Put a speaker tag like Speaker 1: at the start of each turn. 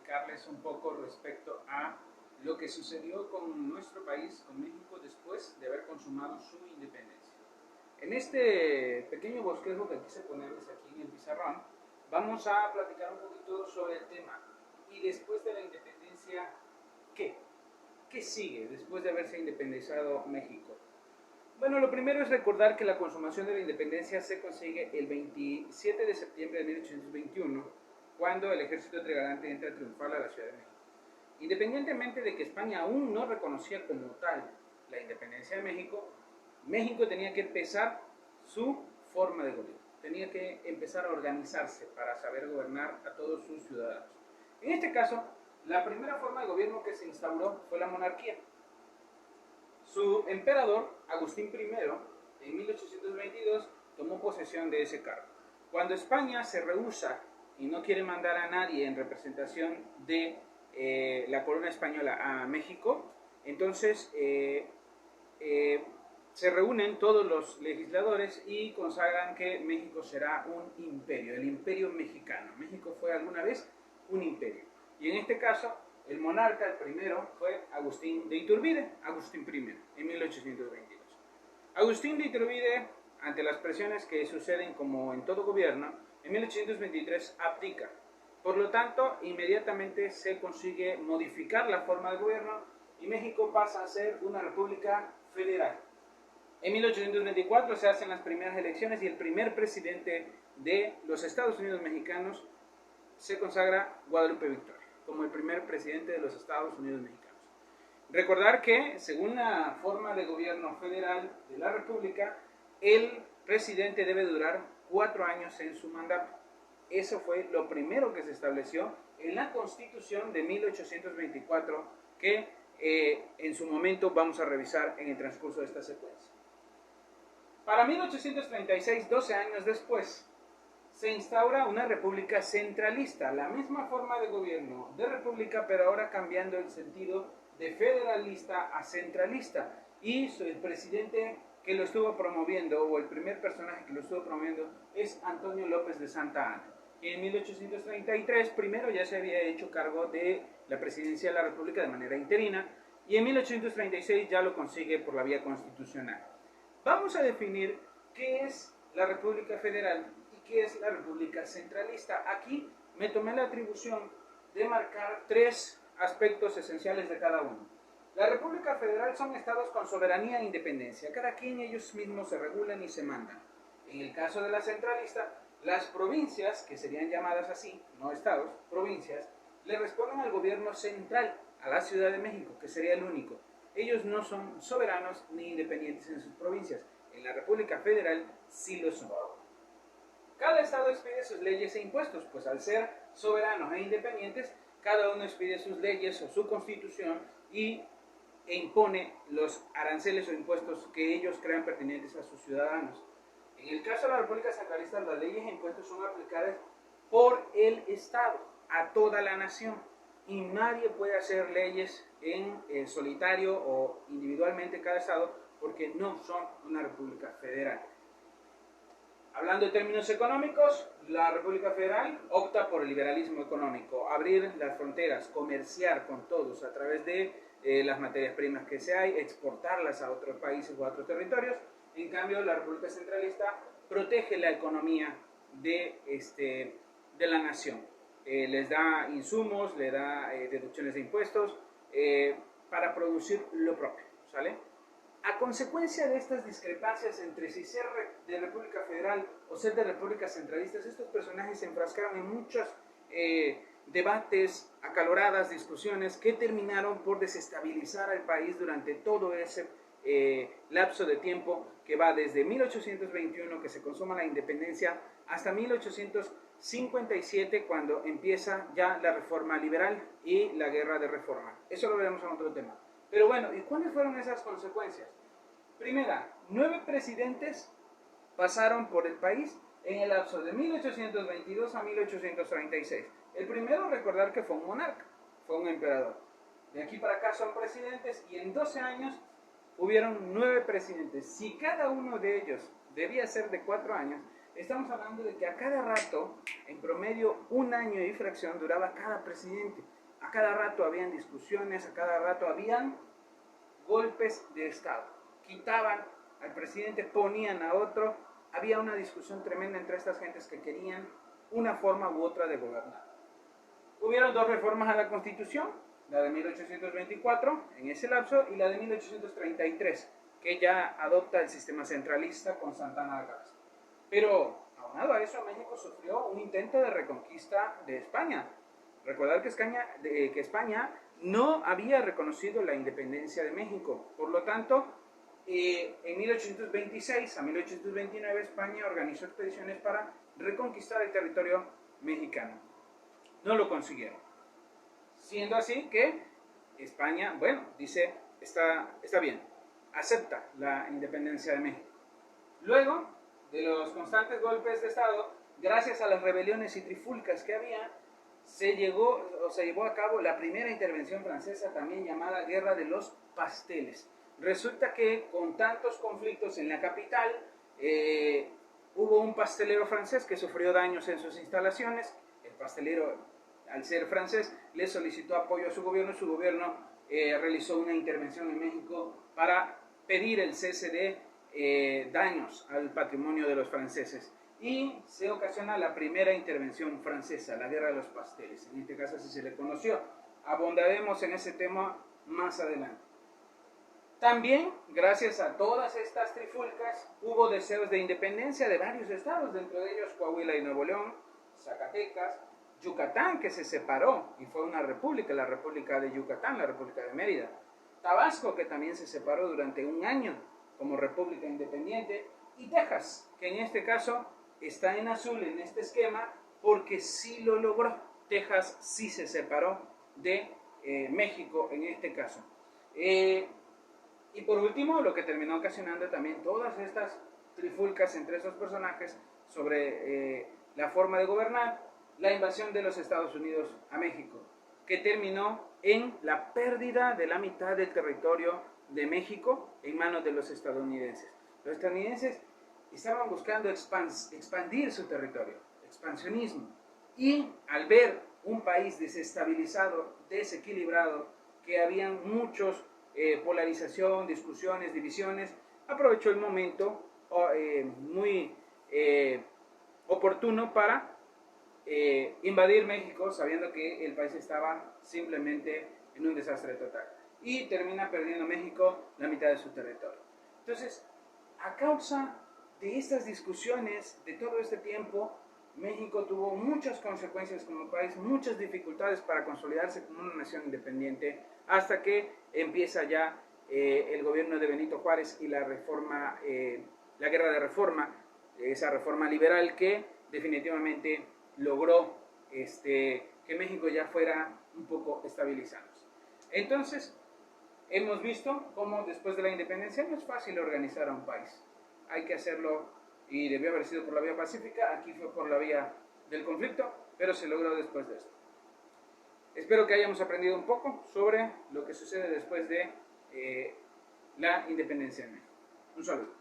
Speaker 1: platicarles un poco respecto a lo que sucedió con nuestro país, con México, después de haber consumado su independencia. En este pequeño bosquejo que quise ponerles aquí en el pizarrón, vamos a platicar un poquito sobre el tema. Y después de la independencia, ¿qué? ¿Qué sigue después de haberse independizado México? Bueno, lo primero es recordar que la consumación de la independencia se consigue el 27 de septiembre de 1821, cuando el ejército trigarante entra triunfal a la Ciudad de México. Independientemente de que España aún no reconocía como tal la independencia de México, México tenía que empezar su forma de gobierno, tenía que empezar a organizarse para saber gobernar a todos sus ciudadanos. En este caso, la primera forma de gobierno que se instauró fue la monarquía. Su emperador, Agustín I, en 1822 tomó posesión de ese cargo. Cuando España se rehúsa y no quiere mandar a nadie en representación de la corona española a México, entonces se reúnen todos los legisladores y consagran que México será un imperio, el imperio mexicano. México fue alguna vez un imperio. Y en este caso, el monarca, el primero, fue Agustín de Iturbide, Agustín I, en 1822. Agustín de Iturbide, ante las presiones que suceden como en todo gobierno, en 1823 abdica. Por lo tanto, inmediatamente se consigue modificar la forma de gobierno y México pasa a ser una república federal. En 1824 se hacen las primeras elecciones y el primer presidente de los Estados Unidos mexicanos se consagra Guadalupe Victoria como el primer presidente de los Estados Unidos mexicanos. Recordar que, según la forma de gobierno federal de la República, el presidente debe durar 4 años en su mandato. Eso fue lo primero que se estableció en la Constitución de 1824, que en su momento vamos a revisar en el transcurso de esta secuencia. Para 1836, 12 años después, se instaura una república centralista, la misma forma de gobierno de república, pero ahora cambiando el sentido de federalista a centralista. Y el presidente que lo estuvo promoviendo, o el primer personaje que lo estuvo promoviendo, es Antonio López de Santa Anna, que en 1833 primero ya se había hecho cargo de la presidencia de la república de manera interina, y en 1836 ya lo consigue por la vía constitucional. Vamos a definir qué es la República Federal y qué es la República Centralista. Aquí me tomé la atribución de marcar 3 aspectos esenciales de cada uno. La República Federal son estados con soberanía e independencia. Cada quien ellos mismos se regulan y se mandan. En el caso de la centralista, las provincias, que serían llamadas así, no estados, provincias, le responden al gobierno central, a la Ciudad de México, que sería el único. Ellos no son soberanos ni independientes en sus provincias. En la República Federal sí lo son. Cada estado expide sus leyes e impuestos, pues al ser soberanos e independientes, cada uno expide sus leyes o su constitución e impone los aranceles o impuestos que ellos crean pertinentes a sus ciudadanos. En el caso de la República Centralista, las leyes e impuestos son aplicadas por el Estado a toda la nación y nadie puede hacer leyes en solitario o individualmente cada estado porque no son una república federal. Hablando de términos económicos, la República Federal opta por el liberalismo económico, abrir las fronteras, comerciar con todos a través de las materias primas que se hay, exportarlas a otros países o a otros territorios. En cambio, la República Centralista protege la economía de la nación. Les da insumos, le da deducciones de impuestos para producir lo propio, ¿sale? A consecuencia de estas discrepancias entre si ser de República Federal o ser de Repúblicas Centralistas, estos personajes se enfrascaron en muchos debates, acaloradas discusiones que terminaron por desestabilizar al país durante todo ese lapso de tiempo que va desde 1821, que se consuma la independencia, hasta 1857, cuando empieza ya la reforma liberal y la guerra de reforma. Eso lo veremos en otro tema. Pero bueno, ¿y cuáles fueron esas consecuencias? Primera, 9 presidentes pasaron por el país en el lapso de 1822 a 1836. El primero, recordar que fue un monarca, fue un emperador. De aquí para acá son presidentes y en 12 años hubieron 9 presidentes. Si cada uno de ellos debía ser de 4 años, estamos hablando de que a cada rato, en promedio, 1 año y fracción duraba cada presidente. a cada rato habían discusiones, a cada rato habían golpes de Estado. Quitaban al presidente, ponían a otro. Había una discusión tremenda entre estas gentes que querían una forma u otra de gobernar. Hubieron dos reformas a la Constitución, la de 1824 en ese lapso y la de 1833, que ya adopta el sistema centralista con Santana a la cabeza. Pero aunado a eso, México sufrió un intento de reconquista de España. Recordar que España no había reconocido la independencia de México. Por lo tanto, en 1826 a 1829 España organizó expediciones para reconquistar el territorio mexicano. No lo consiguieron. Siendo así que España, bueno, dice, está bien, acepta la independencia de México. Luego de los constantes golpes de Estado, gracias a las rebeliones y trifulcas que había, se llevó a cabo la primera intervención francesa, también llamada Guerra de los Pasteles. Resulta que con tantos conflictos en la capital, hubo un pastelero francés que sufrió daños en sus instalaciones. El pastelero, al ser francés, le solicitó apoyo a su gobierno y su gobierno realizó una intervención en México para pedir el cese de daños al patrimonio de los franceses. Y se ocasiona la primera intervención francesa, la Guerra de los Pasteles. En este caso así se le conoció. Abondaremos en ese tema más adelante. También, gracias a todas estas trifulcas, hubo deseos de independencia de varios estados, dentro de ellos Coahuila y Nuevo León, Zacatecas, Yucatán, que se separó y fue una república, la República de Yucatán, la República de Mérida, Tabasco, que también se separó durante un año como república independiente, y Texas, que en este caso está en azul en este esquema porque sí lo logró. Texas sí se separó de México en este caso. Y por último, lo que terminó ocasionando también todas estas trifulcas entre estos personajes sobre la forma de gobernar, la invasión de los Estados Unidos a México, que terminó en la pérdida de la mitad del territorio de México en manos de los estadounidenses. Los estadounidenses estaban buscando expandir su territorio, expansionismo, y al ver un país desestabilizado, desequilibrado, que habían muchos polarización, discusiones, divisiones, aprovechó el momento muy oportuno para invadir México, sabiendo que el país estaba simplemente en un desastre total, y termina perdiendo México la mitad de su territorio. Entonces, a causa de estas discusiones, de todo este tiempo, México tuvo muchas consecuencias como país, muchas dificultades para consolidarse como una nación independiente, hasta que empieza ya el gobierno de Benito Juárez y la reforma, la guerra de reforma, esa reforma liberal que definitivamente logró que México ya fuera un poco estabilizándose. Entonces, hemos visto cómo después de la independencia no es fácil organizar a un país. Hay que hacerlo, y debió haber sido por la vía pacífica, aquí fue por la vía del conflicto, pero se logró después de esto. Espero que hayamos aprendido un poco sobre lo que sucede después de la independencia en México. Un saludo.